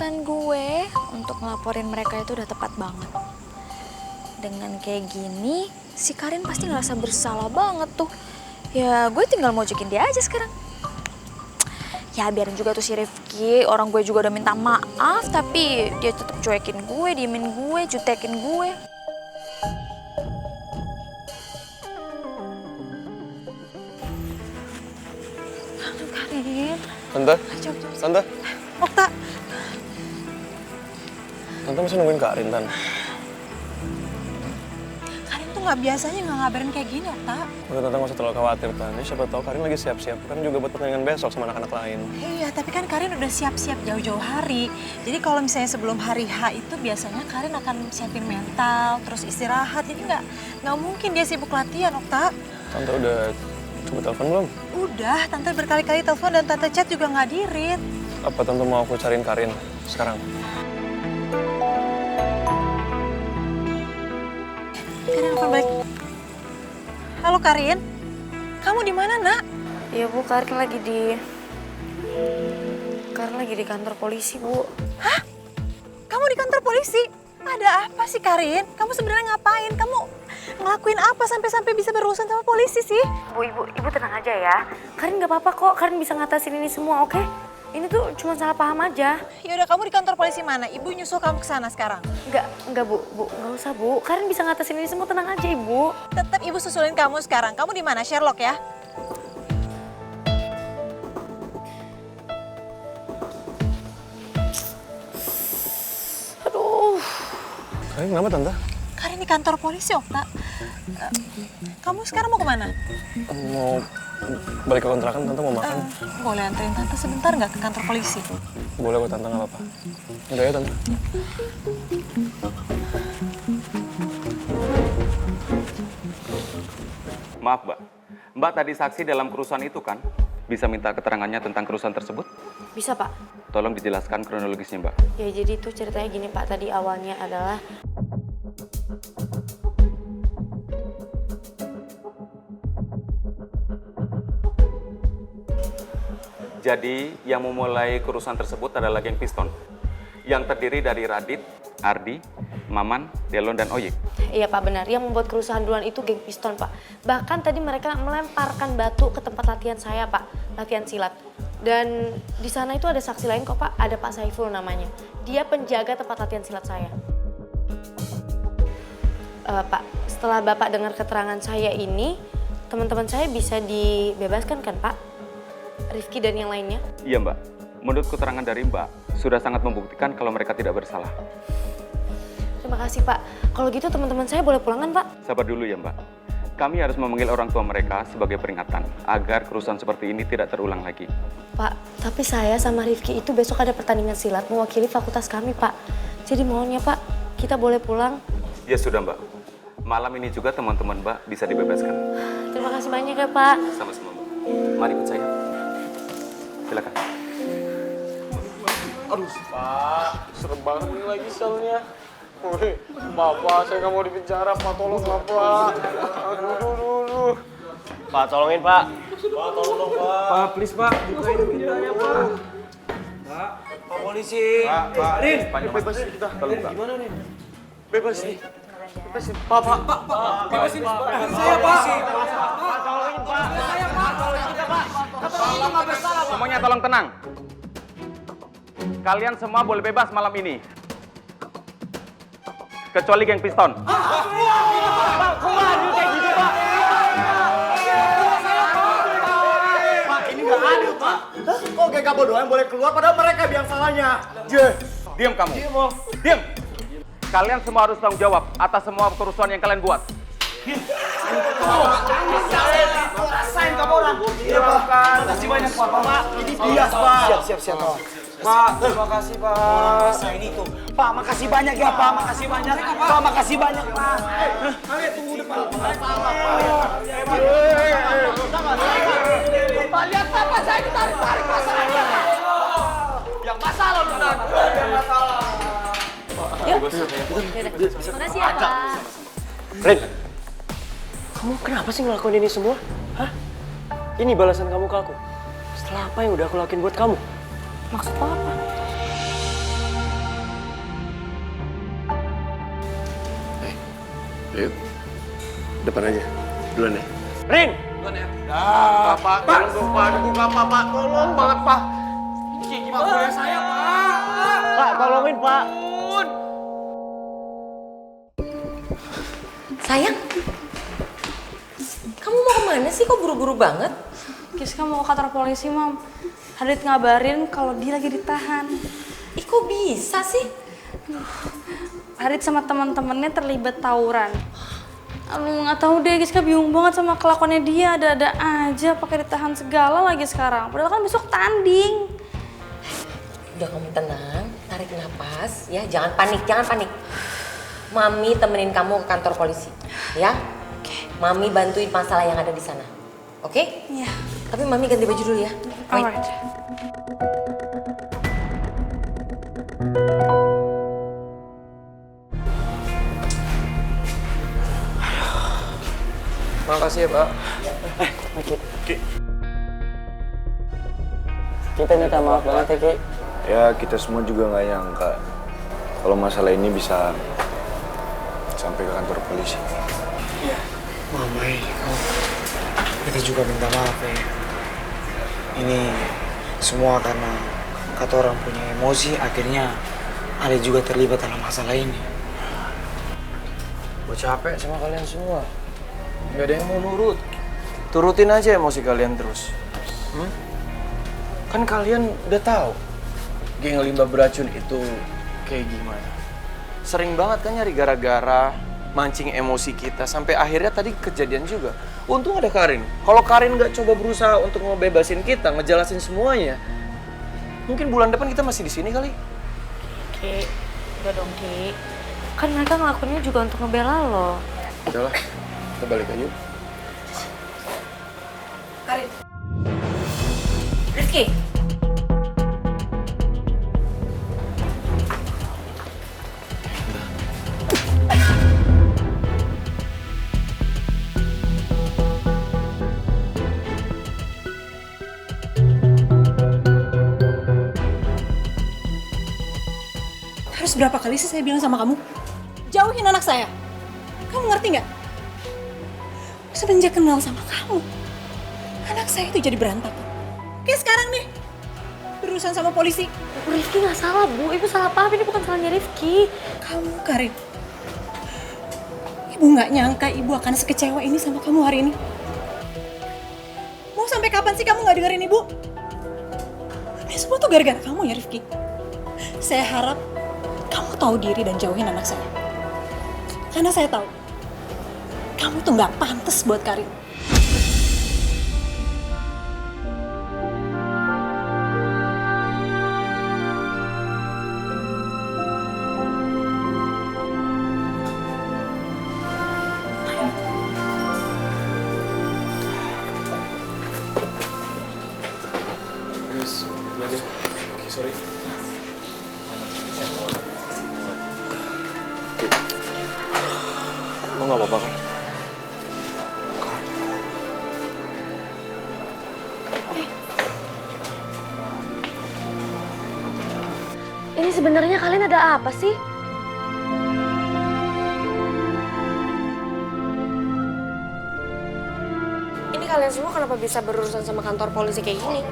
keputusan gue untuk ngelaporin mereka itu udah tepat banget. Dengan kayak gini, si Karin pasti ngerasa bersalah banget tuh. Ya gue tinggal mojokin dia aja sekarang. Ya biarin juga tuh si Rifki, orang gue juga udah minta maaf, tapi dia tetap cuekin gue, diemin gue, jutekin gue. Aduh Karin. Tante? Tante? Okta. Tante masih nungguin Karin, Tante. Karin tuh nggak biasanya nggak ngabarin kayak gini, Okta. Udah, Tante nggak usah terlalu khawatir, Tante. Siapa tahu Karin lagi siap-siap. Kan juga buat pertandingan besok sama anak-anak lain. Iya, tapi kan Karin udah siap-siap jauh-jauh hari. Jadi kalau misalnya sebelum hari H itu biasanya Karin akan siapin mental, terus istirahat. Jadi nggak mungkin dia sibuk latihan, Okta. Tante udah coba telepon belum? Udah, Tante berkali-kali telepon dan Tante chat juga nggak di-read. Apa Tante mau aku cariin Karin sekarang? Karin nelfon balik. Halo Karin, kamu di mana, Nak? Ya Bu, Karin lagi di kantor polisi, Bu. Hah? Kamu di kantor polisi? Ada apa sih, Karin? Kamu sebenarnya ngapain? Kamu ngelakuin apa sampai bisa berurusan sama polisi sih? Bu, ibu tenang aja ya. Karin nggak apa-apa kok. Karin bisa ngatasin ini semua, oke? Ini tuh cuma salah paham aja. Ya udah, kamu di kantor polisi mana? Ibu nyusul kamu ke sana sekarang. Enggak Bu, nggak usah Bu. Karin bisa ngatasin ini semua, tenang aja Ibu. Tetap Ibu susulin kamu sekarang. Kamu di mana? Sherlock ya? Aduh. Karin kenapa, Tante? Karin di kantor polisi, Okta. Kamu sekarang mau kemana? Mau balik ke kontrakan, Tante mau makan? Boleh anterin Tante sebentar nggak ke kantor polisi? Boleh kok, Tante, nggak apa-apa. Udah ya, Tante. Maaf, Mbak. Mbak tadi saksi dalam kerusuhan itu kan? Bisa minta keterangannya tentang kerusuhan tersebut? Bisa Pak? Tolong dijelaskan kronologisnya, Mbak. Ya jadi tuh ceritanya gini Pak. Tadi awalnya adalah Jadi, yang memulai kerusuhan tersebut adalah geng Piston. Yang terdiri dari Radit, Ardi, Maman, Delon, dan Oyek. iya Pak benar. Yang membuat kerusuhan duluan itu geng Piston Pak. Bahkan tadi mereka melemparkan batu ke tempat latihan saya Pak. Latihan silat. Dan di sana itu ada saksi lain kok Pak. Ada Pak Saiful namanya. Dia penjaga tempat latihan silat saya. Pak, setelah Bapak dengar keterangan saya ini, teman-teman saya bisa dibebaskan kan Pak? Rifki dan yang lainnya? Iya, Mbak. Menurut keterangan dari Mbak, sudah sangat membuktikan kalau mereka tidak bersalah. Terima kasih Pak. Kalau gitu teman-teman saya boleh pulang kan Pak? Sabar dulu ya, Mbak. Kami harus memanggil orang tua mereka sebagai peringatan agar kerusuhan seperti ini tidak terulang lagi. Pak, tapi saya sama Rifki itu besok ada pertandingan silat mewakili fakultas kami Pak. Jadi mohonnya Pak, kita boleh pulang. Ya sudah, Mbak. Malam ini juga teman-teman Mbak bisa dibebaskan. Terima kasih banyak ya Pak. Sama-sama, Mbak. Mari ikut saya. Silakan. Aduh, Pak, serem banget nih lagi selnya. Woi, Bapak, saya nggak mau di penjara, Pak, tolong Bapak. Aduh. Pak, tolongin Pak. Pak, tolong dong, Pak. Pak, please Pak, bukain pintunya Pak. Pak polisi. Pak, Rin, bebasin kita. Rin, gimana nih? Bebasin. Bebasin. Pak, bebasin Pak. Saya Pak. Pak, tolongin Pak. Saya Pak, tolongin kita Pak. Kata itu nggak bersalah Pak. Semuanya tolong tenang. Kalian semua boleh bebas malam ini. Kecuali geng Piston. Pak, kok nggak adil kayak gitu Pak? Pak, ini nggak adil, Pak. Kok geng kabel doang boleh keluar, padahal mereka yang salahnya. Diam kamu. Diam. Kalian semua harus tanggung jawab atas semua kerusuhan yang kalian buat. Rasain kamu orang. Iya, Pak. Makasih banyak, Pak. Ini bias, Pak. Siap. Pak, terima kasih Pak. Rasain itu. Pak, makasih banyak ya, Pak. Makasih banyak. Pak, makasih banyak, Pak. Kalian tunggu depan. Pak, lihat apa saya ditarik masalahnya. Yang masalah, benar. Yang masalah. Makasih ya Pak. Rin, kamu kenapa sih ngelakuin ini semua? Hah? Ini balasan kamu ke aku. Setelah apa yang udah aku lakuin buat kamu? Maksud lo apa? Yuk, depan aja. Duluan ya. Rin! Pak, tolong dong Pak, dibuka Pak, tolong banget Pak. Pak, boleh saya, Pak. Pak, tolongin Pak. Sayang, kamu mau kemana sih? Kok buru-buru banget? Giska mau ke kantor polisi, Mam. Hadit ngabarin kalau dia lagi ditahan. Ih, kok bisa sih? Hadit sama teman-temannya terlibat tawuran. Aduh, nggak tahu deh, Giska bingung banget sama kelakuannya dia. Ada-ada aja pakai ditahan segala lagi sekarang. Padahal kan besok tanding. Udah, kamu tenang, tarik napas ya, jangan panik, jangan panik. Mami temenin kamu ke kantor polisi, ya? Oke. Mami bantuin masalah yang ada di sana, oke? Iya. Tapi Mami ganti baju dulu ya. Wait. Alright. Makasih ya Pak. Kita minta maaf banget ya, Ki. Ya, kita semua juga nggak nyangka kalau masalah ini bisa sampai ke kantor polisi. Mamai, kita juga minta maaf ya. Ini semua karena kata orang punya emosi, akhirnya ada juga terlibat dalam masalah ini. Gue capek sama kalian semua. Gak ada yang mau nurut. Turutin aja emosi kalian terus. Kan kalian udah tahu geng limbah beracun itu kayak gimana. Sering banget kan nyari gara-gara, mancing emosi kita, sampai akhirnya tadi kejadian juga. Untung ada Karin. Kalau Karin nggak coba berusaha untuk ngebebasin kita, ngejelasin semuanya, mungkin bulan depan kita masih di sini kali. Ki, udah dong, Ki. Kan mereka ngelakuinnya juga untuk ngebela lo. Udahlah, kita balik aja. Karin. Rizky. Harus berapa kali sih saya bilang sama kamu? Jauhin anak saya. Kamu ngerti nggak? Semenjak kenal sama kamu, anak saya itu jadi berantakan. Kayak sekarang nih, berurusan sama polisi. Rifki nggak salah, Bu. Ibu salah paham, ini bukan salahnya Rifki. Kamu, Karin. Ibu nggak nyangka ibu akan sekecewa ini sama kamu hari ini. Mau sampai kapan sih kamu nggak dengerin ibu? Ini semua tuh gara-gara kamu ya, Rifki. Saya harap kamu tahu diri dan jauhin anak saya. Karena saya tahu, kamu tuh nggak pantas buat Karin. Sorry. Lo nggak apa-apa kan? Ini sebenarnya kalian ada apa sih? Ini kalian semua kenapa bisa berurusan sama kantor polisi kayak gini?